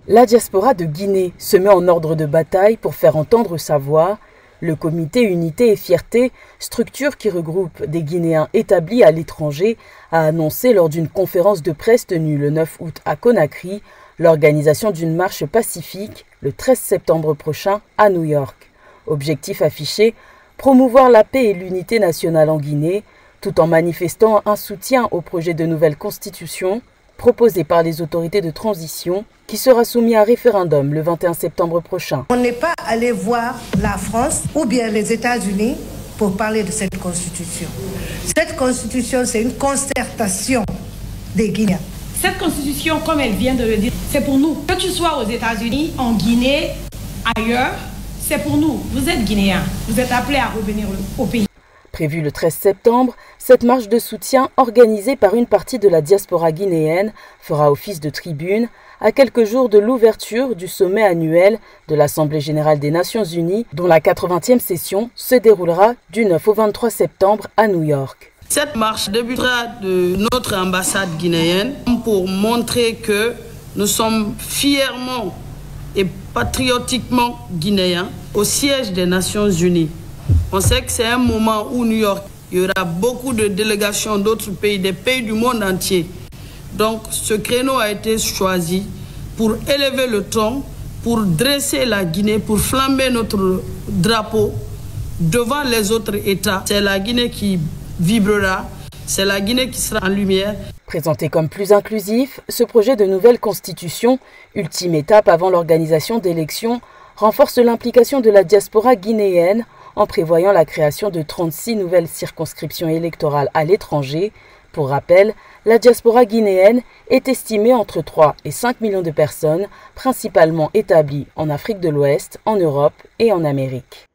La diaspora de Guinée se met en ordre de bataille pour faire entendre sa voix. Le comité Unité et Fierté, structure qui regroupe des Guinéens établis à l'étranger, a annoncé lors d'une conférence de presse tenue le 9 août à Conakry l'organisation d'une marche pacifique le 13 septembre prochain à New York. Objectif affiché, promouvoir la paix et l'unité nationale en Guinée, tout en manifestant un soutien au projet de nouvelle constitution proposé par les autorités de transition qui sera soumis à référendum le 21 septembre prochain. On n'est pas allé voir la France ou bien les États-Unis pour parler de cette constitution. Cette constitution, c'est une concertation des Guinéens. Cette constitution, comme elle vient de le dire, c'est pour nous. Que tu sois aux États-Unis, en Guinée, ailleurs, c'est pour nous. Vous êtes Guinéens, vous êtes appelés à revenir au pays. Prévue le 13 septembre, cette marche de soutien organisée par une partie de la diaspora guinéenne fera office de tribune à quelques jours de l'ouverture du sommet annuel de l'Assemblée générale des Nations unies, dont la 80e session se déroulera du 9 au 23 septembre à New York. Cette marche débutera de notre ambassade guinéenne pour montrer que nous sommes fièrement et patriotiquement guinéens au siège des Nations unies. On sait que c'est un moment où New York, il y aura beaucoup de délégations d'autres pays, des pays du monde entier. Donc ce créneau a été choisi pour élever le ton, pour dresser la Guinée, pour flamber notre drapeau devant les autres États. C'est la Guinée qui vibrera, c'est la Guinée qui sera en lumière. Présenté comme plus inclusif, ce projet de nouvelle constitution, ultime étape avant l'organisation d'élections, renforce l'implication de la diaspora guinéenne en prévoyant la création de 36 nouvelles circonscriptions électorales à l'étranger. Pour rappel, la diaspora guinéenne est estimée entre 3 et 5 millions de personnes, principalement établies en Afrique de l'Ouest, en Europe et en Amérique.